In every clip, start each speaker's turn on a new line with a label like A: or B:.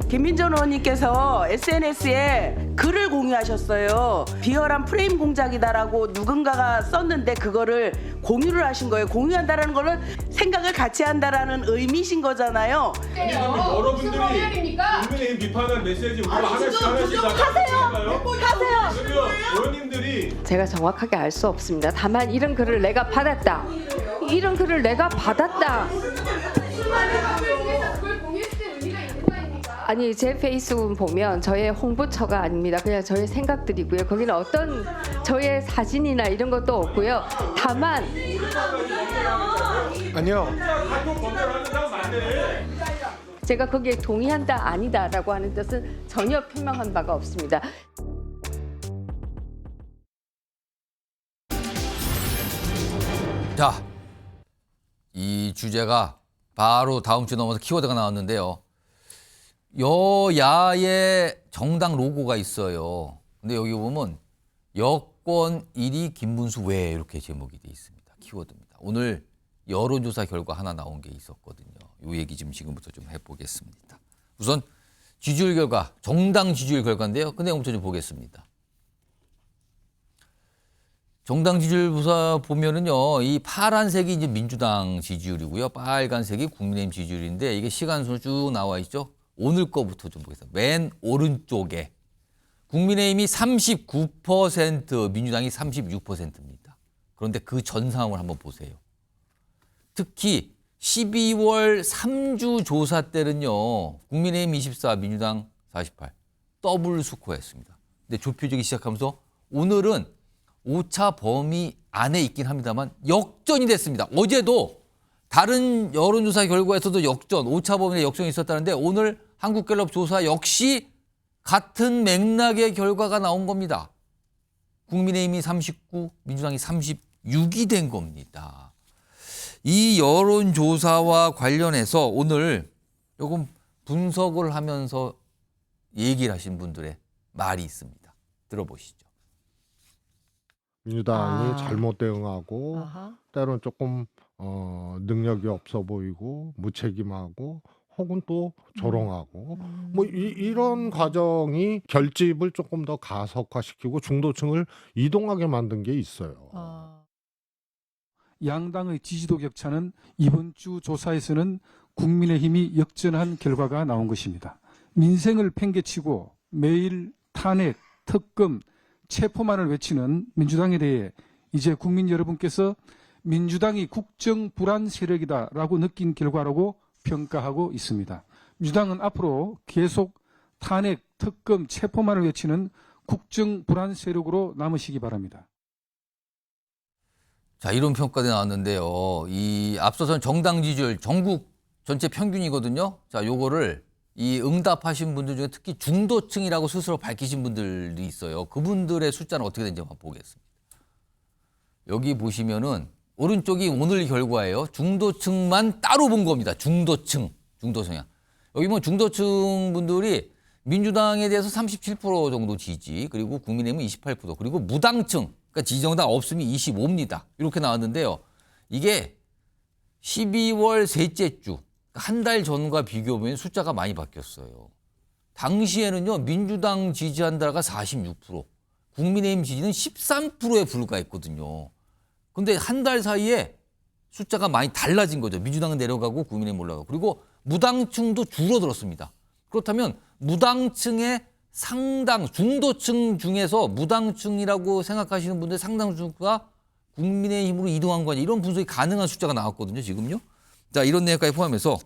A: 김민전 의원님께서 SNS에 글을 공유하셨어요. 비열한 프레임 공작이다라고 누군가가 썼는데 그거를 공유를 하신 거예요. 공유한다라는 거는 생각을 같이 한다라는 의미신 거잖아요.
B: 여러분들이 국민의힘 비판한 메시지 우리가 하나씩
C: 하세요.
B: 그러면 의원님들이
C: 제가 정확하게 알 수 없습니다. 다만 이런 글을 내가 받았다. 이런 글을 내가 받았다. 아니 제 페이스북 보면 저의 홍보처가 아닙니다. 그냥 저의 생각들이고요. 거기는 어떤 저의 사진이나 이런 것도 없고요. 다만
D: 아니요.
C: 제가 거기에 동의한다 아니다라고 하는 뜻은 전혀 표명한 바가 없습니다.
E: 자, 이 주제가 바로 다음 주 넘어서 키워드가 나왔는데요. 여야의 정당 로고가 있어요. 근데 여기 보면 여권 1위 김문수 왜 이렇게 제목이 돼 있습니다. 키워드입니다. 오늘 여론조사 결과 하나 나온 게 있었거든요. 이 얘기 좀 지금부터 좀 해보겠습니다. 우선 지지율 결과, 정당 지지율 결과인데요. 그 내용부터 좀 보겠습니다. 정당 지지율 조사 보면은요, 이 파란색이 이제 민주당 지지율이고요. 빨간색이 국민의힘 지지율인데 이게 시간순으로 쭉 나와 있죠. 오늘 거부터 좀 보겠습니다. 맨 오른쪽에 국민의힘이 39%, 민주당이 36%입니다. 그런데 그 전 상황을 한번 보세요. 특히 12월 3주 조사 때는요, 국민의힘 24, 민주당 48, 더블 스코어였습니다. 근데 좁혀지기 시작하면서 오늘은 오차 범위 안에 있긴 합니다만 역전이 됐습니다. 어제도 다른 여론조사 결과에서도 역전, 오차 범위 내 역전이 있었다는데 오늘 한국갤럽 조사 역시 같은 맥락의 결과가 나온 겁니다. 국민의힘이 39, 민주당이 36이 된 겁니다. 이 여론조사와 관련해서 오늘 조금 분석을 하면서 얘기를 하신 분들의 말이 있습니다. 들어보시죠.
D: 민주당이 잘못 대응하고
F: 아하.
D: 때로는 조금 능력이 없어 보이고 무책임하고 혹은 또 조롱하고 뭐 이런 과정이 결집을 조금 더 가속화시키고 중도층을 이동하게 만든 게 있어요.
G: 양당의 지지도 격차는 이번 주 조사에서는 국민의힘이 역전한 결과가 나온 것입니다. 민생을 팽개치고 매일 탄핵, 특검, 체포만을 외치는 민주당에 대해 이제 국민 여러분께서 민주당이 국정 불안 세력이다라고 느낀 결과라고 평가하고 있습니다. 민주당은 앞으로 계속 탄핵, 특검, 체포만을 외치는 국정 불안 세력으로 남으시기 바랍니다.
E: 자, 이런 평가가 나왔는데요. 이 앞서선 정당 지지율 전국 전체 평균이거든요. 자, 요거를 이 응답하신 분들 중에 특히 중도층이라고 스스로 밝히신 분들이 있어요. 그분들의 숫자는 어떻게 되는지 한번 보겠습니다. 여기 보시면은 오른쪽이 오늘 결과예요. 중도층만 따로 본 겁니다. 중도층, 중도성향. 여기 뭐 중도층 분들이 민주당에 대해서 37% 정도 지지, 그리고 국민의힘은 28%, 그리고 무당층, 그러니까 지지정당 없음이 25입니다. 이렇게 나왔는데요. 이게 12월 셋째 주, 한 달 전과 비교하면 숫자가 많이 바뀌었어요. 당시에는요, 민주당 지지한다가 46%, 국민의힘 지지는 13%에 불과했거든요. 근데 한 달 사이에 숫자가 많이 달라진 거죠. 민주당은 내려가고 국민의힘 올라가고. 그리고 무당층도 줄어들었습니다. 그렇다면 무당층의 상당, 중도층 중에서 무당층이라고 생각하시는 분들 상당수가 국민의힘으로 이동한 거 아니냐, 이런 분석이 가능한 숫자가 나왔거든요, 지금요. 자, 이런 내용까지 포함해서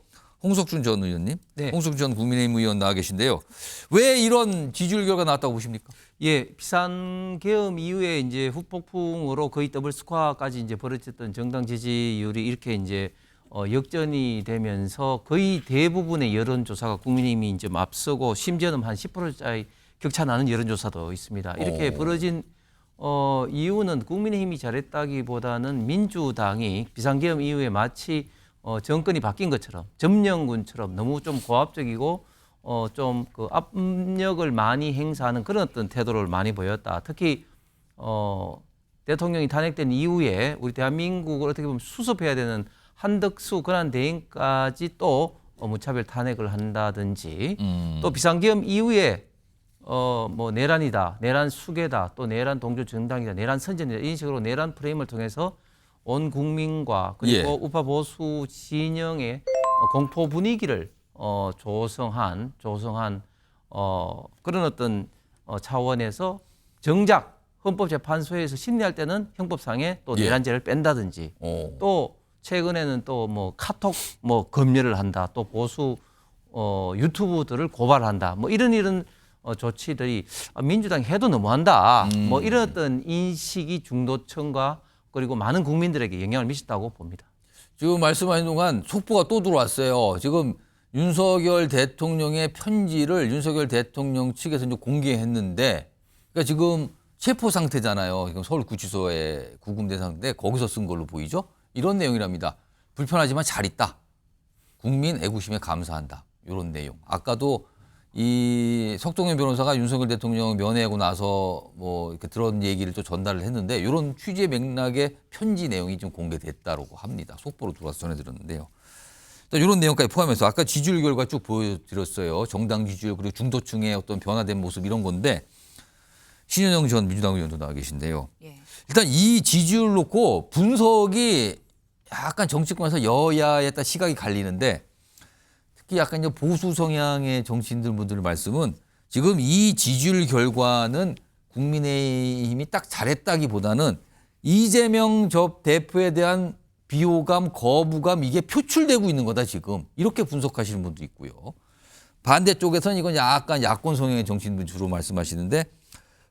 E: 홍석준 전 의원님,
H: 네.
E: 홍석준 전 국민의힘 의원 나와 계신데요. 왜 이런 지지율 결과가 나왔다고 보십니까?
H: 예, 비상계엄 이후에 이제 후폭풍으로 거의 더블 스코어까지 이제 벌어졌던 정당 지지율이 이렇게 이제 역전이 되면서 거의 대부분의 여론조사가 국민의힘이 이제 앞서고 심지어는 한 10%짜리 격차 나는 여론조사도 있습니다. 이렇게 벌어진 이유는 국민의힘이 잘했다기보다는 민주당이 비상계엄 이후에 마치 정권이 바뀐 것처럼 점령군처럼 너무 좀 고압적이고 좀 그 압력을 많이 행사하는 그런 어떤 태도를 많이 보였다. 특히 대통령이 탄핵된 이후에 우리 대한민국을 어떻게 보면 수습해야 되는 한덕수 권한대행까지 또 무차별 탄핵을 한다든지 또 비상계엄 이후에 뭐 내란이다, 내란 수괴다, 또 내란 동조 정당이다, 내란 선전이다 이런 식으로 내란 프레임을 통해서 온 국민과 그리고
E: 예.
H: 우파 보수 진영의 공포 분위기를 조성한 그런 어떤 차원에서 정작 헌법재판소에서 심리할 때는 형법상에 또
E: 예.
H: 내란죄를 뺀다든지 또 최근에는 또 뭐 카톡 뭐 검열을 한다, 또 보수 유튜브들을 고발한다, 뭐 이런 조치들이 민주당이 해도 너무한다, 뭐 이런 어떤 인식이 중도층과 그리고 많은 국민들에게 영향을 미쳤다고 봅니다.
E: 지금 말씀하신 동안 속보가 또 들어왔어요. 지금 윤석열 대통령의 편지를 윤석열 대통령 측에서 이제 공개했는데, 그러니까 지금 체포 상태잖아요. 지금 서울구치소에 구금된 상태인데 거기서 쓴 걸로 보이죠. 이런 내용이랍니다. 불편하지만 잘 있다. 국민 애국심에 감사한다. 이런 내용. 아까도 이 석동현 변호사가 윤석열 대통령 면회하고 나서 뭐 이렇게 들은 얘기를 또 전달을 했는데 이런 취지의 맥락의 편지 내용이 좀 공개됐다고 합니다. 속보로 들어와서 전해드렸는데요. 이런 내용까지 포함해서 아까 지지율 결과 쭉 보여드렸어요. 정당 지지율 그리고 중도층의 어떤 변화된 모습 이런 건데 신현영 전 민주당 의원도 나와 계신데요.
F: 예.
E: 일단 이 지지율 놓고 분석이 약간 정치권에서 여야에 따라 시각이 갈리는데 특히 약간 이제 보수 성향의 정치인들 분들 말씀은 지금 이 지지율 결과는 국민의힘이 딱 잘했다기보다는 이재명 저 대표에 대한 비호감, 거부감 이게 표출되고 있는 거다 지금 이렇게 분석하시는 분도 있고요. 반대쪽에서는 이건 약간 야권 성향의 정치인분 주로 말씀하시는데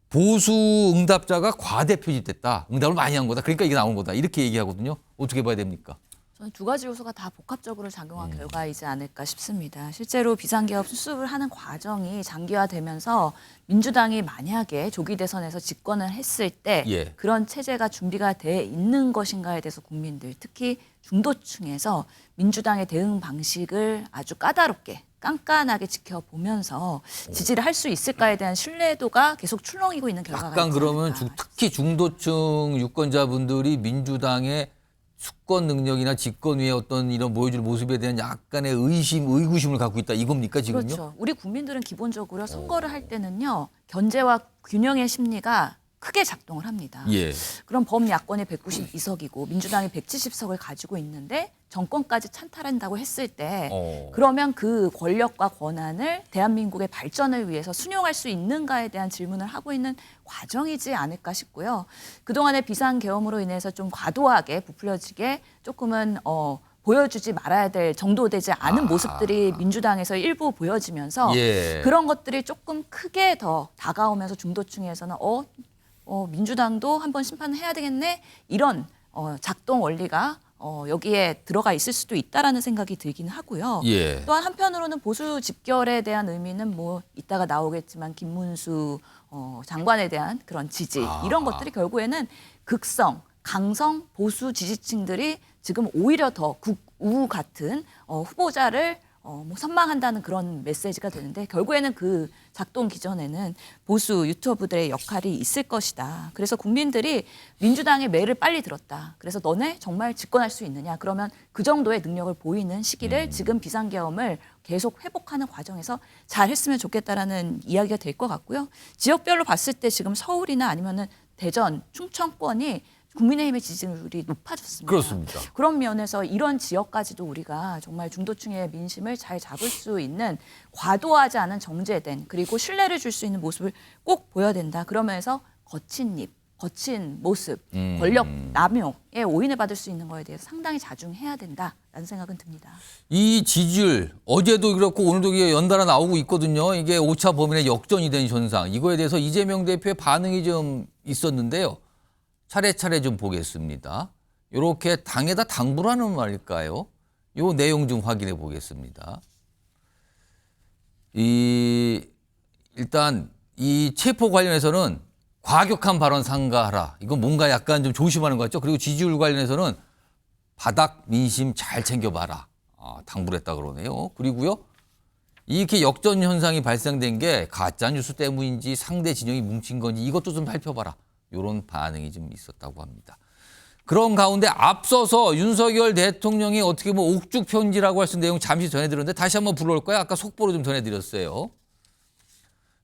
E: 보수 응답자가 과대 표집됐다. 응답을 많이 한 거다. 그러니까 이게 나온 거다. 이렇게 얘기하거든요. 어떻게 봐야 됩니까?
F: 저는 두 가지 요소가 다 복합적으로 작용한 결과이지 않을까 싶습니다. 실제로 비상계엄 수습을 하는 과정이 장기화되면서 민주당이 만약에 조기 대선에서 집권을 했을 때
E: 예.
F: 그런 체제가 준비가 돼 있는 것인가에 대해서 국민들, 특히 중도층에서 민주당의 대응 방식을 아주 까다롭게 깐깐하게 지켜보면서 지지를 할 수 있을까에 대한 신뢰도가 계속 출렁이고 있는 결과가
E: 약간
F: 있지
E: 그러면
F: 않을까.
E: 특히 중도층 유권자분들이 민주당의 수권 능력이나 집권위의 어떤 이런 보여줄 모습에 대한 약간의 의구심을 갖고 있다 이겁니까 지금요?
F: 그렇죠. 우리 국민들은 기본적으로 선거를 할 때는요. 견제와 균형의 심리가 크게 작동을 합니다.
E: 예.
F: 그럼 범야권이 192석이고 민주당이 170석을 가지고 있는데 정권까지 찬탈한다고 했을 때 그러면 그 권력과 권한을 대한민국의 발전을 위해서 순용할 수 있는가에 대한 질문을 하고 있는 과정이지 않을까 싶고요. 그동안의 비상계엄으로 인해서 좀 과도하게 부풀려지게 조금은 보여주지 말아야 될 정도 되지 않은 모습들이 민주당에서 일부 보여지면서
E: 예.
F: 그런 것들이 조금 크게 더 다가오면서 중도층에서는 민주당도 한번 심판을 해야 되겠네 이런 작동 원리가 여기에 들어가 있을 수도 있다라는 생각이 들긴 하고요.
E: 예.
F: 또한 한편으로는 보수 집결에 대한 의미는 뭐 이따가 나오겠지만 김문수 장관에 대한 그런 지지 이런 것들이 결국에는 극성, 강성 보수 지지층들이 지금 오히려 더 국우 같은 후보자를 선망한다는 그런 메시지가 되는데 결국에는 그 작동 기전에는 보수 유튜버들의 역할이 있을 것이다. 그래서 국민들이 민주당의 매를 빨리 들었다. 그래서 너네 정말 집권할 수 있느냐. 그러면 그 정도의 능력을 보이는 시기를 지금 비상계엄을 계속 회복하는 과정에서 잘 했으면 좋겠다라는 이야기가 될 것 같고요. 지역별로 봤을 때 지금 서울이나 아니면은 대전, 충청권이 국민의힘의 지지율이 높아졌습니다.
E: 그렇습니다.
F: 그런 면에서 이런 지역까지도 우리가 정말 중도층의 민심을 잘 잡을 수 있는 과도하지 않은 정제된 그리고 신뢰를 줄 수 있는 모습을 꼭 보여야 된다. 그러면서 거친 입, 거친 모습, 권력 남용에 오인을 받을 수 있는 거에 대해서 상당히 자중해야 된다라는 생각은 듭니다.
E: 이 지지율 어제도 그렇고 오늘도 이게 연달아 나오고 있거든요. 이게 오차 범위의 역전이 된 현상. 이거에 대해서 이재명 대표의 반응이 좀 있었는데요. 차례차례 좀 보겠습니다. 이렇게 당에다 당부라는 말일까요? 이 내용 좀 확인해 보겠습니다. 일단 이 체포 관련해서는 과격한 발언 삼가하라. 이건 뭔가 약간 좀 조심하는 것 같죠. 그리고 지지율 관련해서는 바닥 민심 잘 챙겨봐라. 당부를 했다 그러네요. 그리고요. 이렇게 역전 현상이 발생된 게 가짜 뉴스 때문인지 상대 진영이 뭉친 건지 이것도 좀 살펴봐라. 이런 반응이 좀 있었다고 합니다. 그런 가운데 앞서서 윤석열 대통령이 어떻게 보면 옥죽 편지라고 할 수 있는 내용 잠시 전해드렸는데 다시 한번 불러올까요? 아까 속보로 좀 전해드렸어요.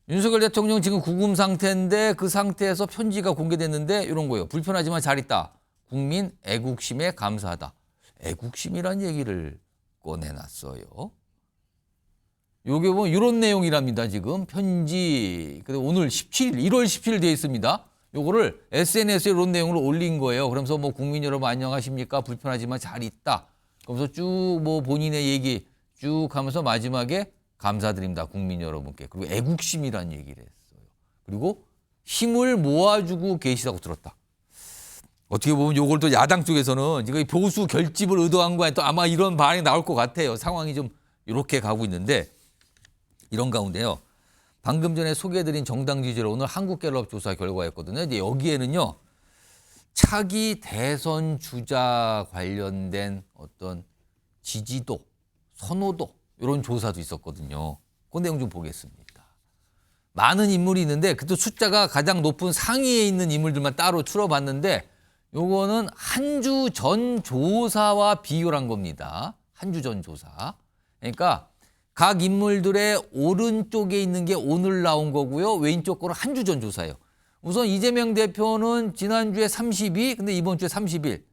E: 윤석열 대통령 지금 구금 상태인데 그 상태에서 편지가 공개됐는데 이런 거예요. 불편하지만 잘 있다. 국민 애국심에 감사하다. 애국심이란 얘기를 꺼내놨어요. 요게 뭐 이런 내용이랍니다. 지금 편지. 근데 오늘 17일, 1월 17일 되어 있습니다. 요거를 SNS에 이런 내용을 올린 거예요. 그러면서 뭐 국민 여러분 안녕하십니까? 불편하지만 잘 있다. 그러면서 쭉 뭐 본인의 얘기 쭉 하면서 마지막에 감사드립니다. 국민 여러분께. 그리고 애국심이란 얘기를 했어요. 그리고 힘을 모아주고 계시다고 들었다. 어떻게 보면 요걸 또 야당 쪽에서는 이거 보수 결집을 의도한 거야. 또 아마 이런 반응이 나올 것 같아요. 상황이 좀 이렇게 가고 있는데 이런 가운데요. 방금 전에 소개해드린 정당 지지율 오늘 한국갤럽 조사 결과였거든요. 이제 여기에는요. 차기 대선 주자 관련된 어떤 지지도, 선호도 이런 조사도 있었거든요. 그 내용 좀 보겠습니다. 많은 인물이 있는데 그또 숫자가 가장 높은 상위에 있는 인물들만 따로 추려봤는데 요거는 한 주 전 조사와 비교한 겁니다. 한 주 전 조사. 그러니까 각 인물들의 오른쪽에 있는 게 오늘 나온 거고요. 왼쪽 거는 한 주 전 조사예요. 우선 이재명 대표는 지난주에 32, 근데 이번 주에 31.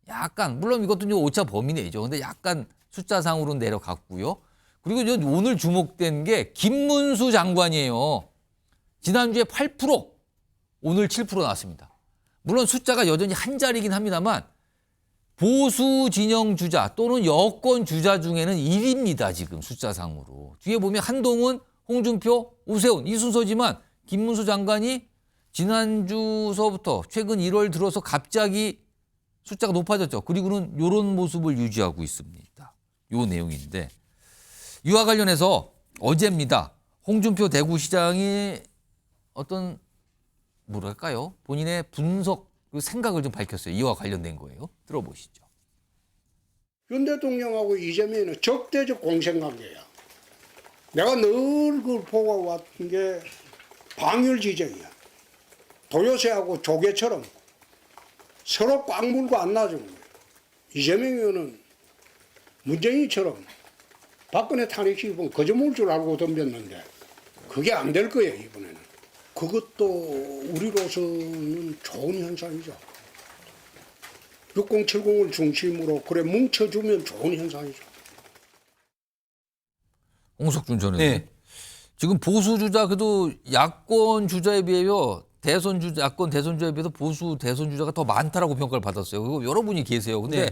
E: 약간 물론 이것도 이제 오차 범위 내죠. 근데 약간 숫자상으로 내려갔고요. 그리고 이제 오늘 주목된 게 김문수 장관이에요. 지난주에 8%, 오늘 7% 나왔습니다. 물론 숫자가 여전히 한 자리긴 합니다만 보수 진영 주자 또는 여권 주자 중에는 1위입니다. 지금 숫자상으로. 뒤에 보면 한동훈, 홍준표, 오세훈 이 순서지만 김문수 장관이 지난주서부터 최근 1월 들어서 갑자기 숫자가 높아졌죠. 그리고는 이런 모습을 유지하고 있습니다. 요 내용인데 이와 관련해서 어제입니다. 홍준표 대구시장이 어떤 뭐랄까요? 본인의 분석, 그 생각을 좀 밝혔어요. 이와 관련된 거예요. 들어보시죠.
I: 윤 대통령하고 이재명은 적대적 공생관계야. 내가 늘 그걸 보고 왔던 게 방열지정이야. 도요새하고 조개처럼 서로 꽉 물고 안 놔주는 거야. 이재명 의원은 문재인처럼 박근혜 탄핵시키면 거저물 줄 알고 덤볐는데 그게 안 될 거예요, 이번에는. 그것도 우리로서는 좋은 현상이죠. 6070을 중심으로 그래 뭉쳐주면 좋은 현상이죠.
E: 홍석준 전 의원. 지금 보수 주자 그래도 야권 주자에 비해요. 대선 주자, 야권 대선 주자에 비해서 보수 대선 주자가 더 많다라고 평가를 받았어요. 그리고 여러분이 계세요. 근데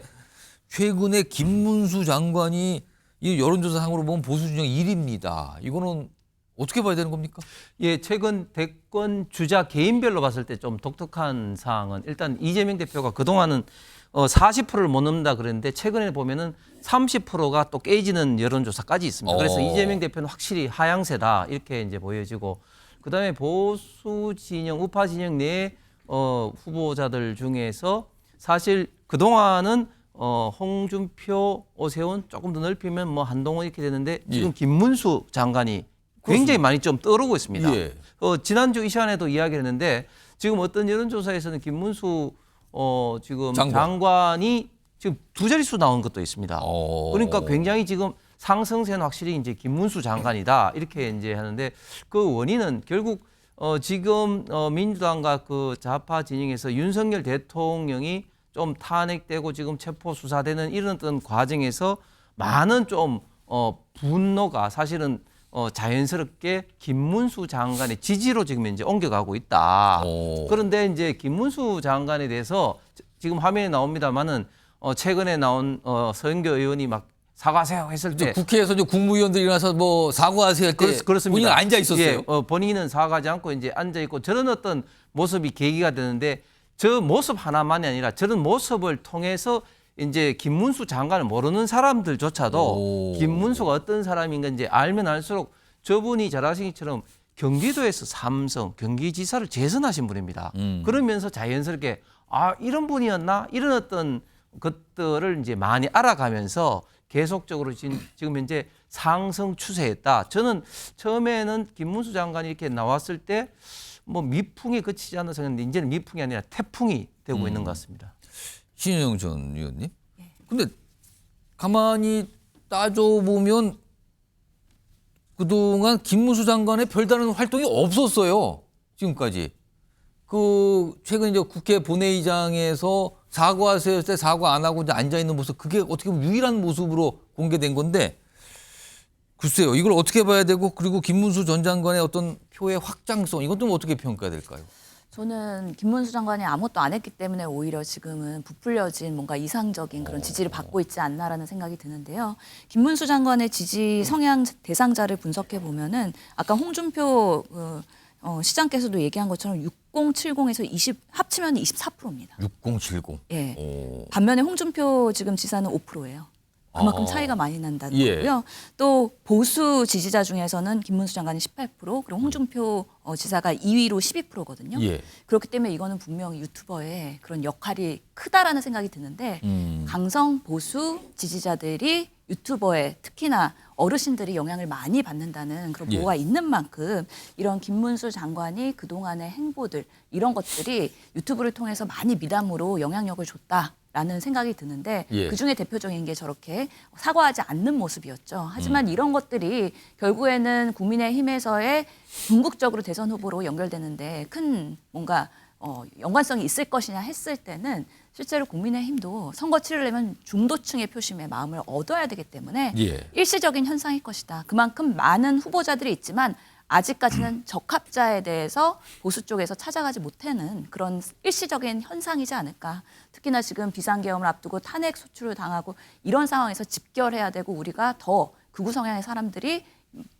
E: 최근에 김문수 장관이 이 여론조사상으로 보면 보수 진영 1위입니다. 이거는 어떻게 봐야 되는 겁니까?
H: 예, 최근 대권 주자 개인별로 봤을 때 좀 독특한 사항은 일단 이재명 대표가 그동안은 40%를 못 넘는다 그랬는데 최근에 보면은 30%가 또 깨지는 여론조사까지 있습니다. 그래서 이재명 대표는 확실히 하향세다 이렇게 이제 보여지고 그다음에 보수 진영, 우파 진영 내 후보자들 중에서 사실 그동안은 홍준표, 오세훈 조금 더 넓히면 뭐 한동훈 이렇게 되는데 지금 김문수 장관이 굉장히 많이 좀 떠오르고 있습니다. 지난주 이 시간에도 이야기를 했는데 지금 어떤 여론조사에서는 김문수 지금 장관이 지금 두 자릿수 나온 것도 있습니다. 그러니까 굉장히 지금 상승세는 확실히 이제 김문수 장관이다 이렇게 이제 하는데 그 원인은 결국 지금 민주당과 그 좌파 진영에서 윤석열 대통령이 좀 탄핵되고 지금 체포 수사되는 이런 어떤 과정에서 많은 좀 분노가 사실은 자연스럽게 김문수 장관의 지지로 지금 이제 옮겨가고 있다. 그런데 이제 김문수 장관에 대해서 지금 화면에 나옵니다만은 최근에 나온 서영교 의원이 막 사과하세요 했을 때
E: 국회에서 이제 국무위원들이 일어나서 뭐 사과하세요 할 때
H: 그렇습니다.
E: 본인은 앉아 있었어요.
H: 예, 본인은 사과하지 않고 이제 앉아 있고 저런 어떤 모습이 계기가 되는데 저 모습 하나만이 아니라 저런 모습을 통해서 이제 김문수 장관을 모르는 사람들조차도 김문수가 어떤 사람인가 이제 알면 알수록 저분이 잘 아시는 것처럼 경기도에서 삼성 경기지사를 재선하신 분입니다. 그러면서 자연스럽게 아 이런 분이었나 이런 어떤 것들을 이제 많이 알아가면서 계속적으로 지금 현재 상승 추세였다. 저는 처음에는 김문수 장관이 이렇게 나왔을 때 뭐 미풍이 그치지 않아서 그런데 이제는 미풍이 아니라 태풍이 되고 있는 것 같습니다.
E: 신현영 전 의원님. 근데 가만히 따져보면 그동안 김문수 장관의 별다른 활동이 없었어요. 지금까지. 최근 이제 국회 본회의장에서 사과하세요 때 사과 안 하고 이제 앉아있는 모습, 그게 어떻게 보면 유일한 모습으로 공개된 건데, 글쎄요, 이걸 어떻게 봐야 되고, 그리고 김문수 전 장관의 어떤 표의 확장성, 이건 좀 어떻게 평가해야 될까요?
F: 저는 김문수 장관이 아무것도 안 했기 때문에 오히려 지금은 부풀려진 뭔가 이상적인 그런 지지를 받고 있지 않나라는 생각이 드는데요. 김문수 장관의 지지 성향 대상자를 분석해 보면은 아까 홍준표 시장께서도 얘기한 것처럼 6070에서 합치면 24%입니다.
E: 6070.
F: 예.
E: 오.
F: 반면에 홍준표 지금 지사는 5%예요. 그만큼
E: 아.
F: 차이가 많이 난다는
E: 예.
F: 거고요. 또 보수 지지자 중에서는 김문수 장관이 18%, 그리고 홍준표 지사가 2위로 12%거든요.
E: 예.
F: 그렇기 때문에 이거는 분명히 유튜버의 그런 역할이 크다라는 생각이 드는데 강성 보수 지지자들이 유튜버에 특히나 어르신들이 영향을 많이 받는다는 그런
E: 예.
F: 보고가 있는 만큼 이런 김문수 장관이 그동안의 행보들 이런 것들이 유튜브를 통해서 많이 미담으로 영향력을 줬다라는 생각이 드는데
E: 예.
F: 그중에 대표적인 게 저렇게 사과하지 않는 모습이었죠. 하지만 이런 것들이 결국에는 국민의힘에서의 궁극적으로 대선 후보로 연결되는데 큰 뭔가 연관성이 있을 것이냐 했을 때는 실제로 국민의힘도 선거 치르려면 중도층의 표심에 마음을 얻어야 되기 때문에
E: 예.
F: 일시적인 현상일 것이다. 그만큼 많은 후보자들이 있지만 아직까지는 적합자에 대해서 보수 쪽에서 찾아가지 못하는 그런 일시적인 현상이지 않을까. 특히나 지금 비상계엄을 앞두고 탄핵 소추를 당하고 이런 상황에서 집결해야 되고 우리가 더 극우 성향의 사람들이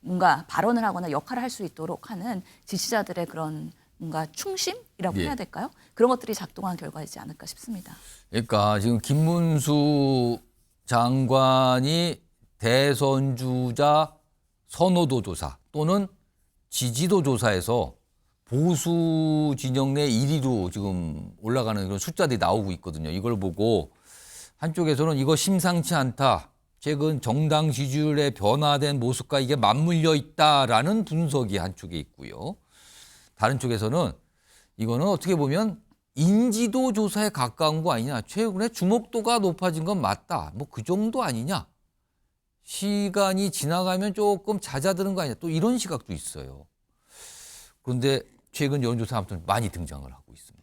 F: 뭔가 발언을 하거나 역할을 할 수 있도록 하는 지지자들의 그런 뭔가 충심이라고
E: 예.
F: 해야 될까요? 그런 것들이 작동한 결과이지 않을까 싶습니다.
E: 그러니까 지금 김문수 장관이 대선 주자 선호도 조사 또는 지지도 조사에서 보수 진영 내 1위로 지금 올라가는 그런 숫자들이 나오고 있거든요. 이걸 보고 한쪽에서는 이거 심상치 않다. 최근 정당 지지율의 변화된 모습과 이게 맞물려 있다라는 분석이 한쪽에 있고요. 다른 쪽에서는 이거는 어떻게 보면 인지도 조사에 가까운 거 아니냐. 최근에 주목도가 높아진 건 맞다. 뭐 그 정도 아니냐. 시간이 지나가면 조금 잦아드는 거 아니냐. 또 이런 시각도 있어요. 그런데 최근 여론조사 아무튼 많이 등장을 하고 있습니다.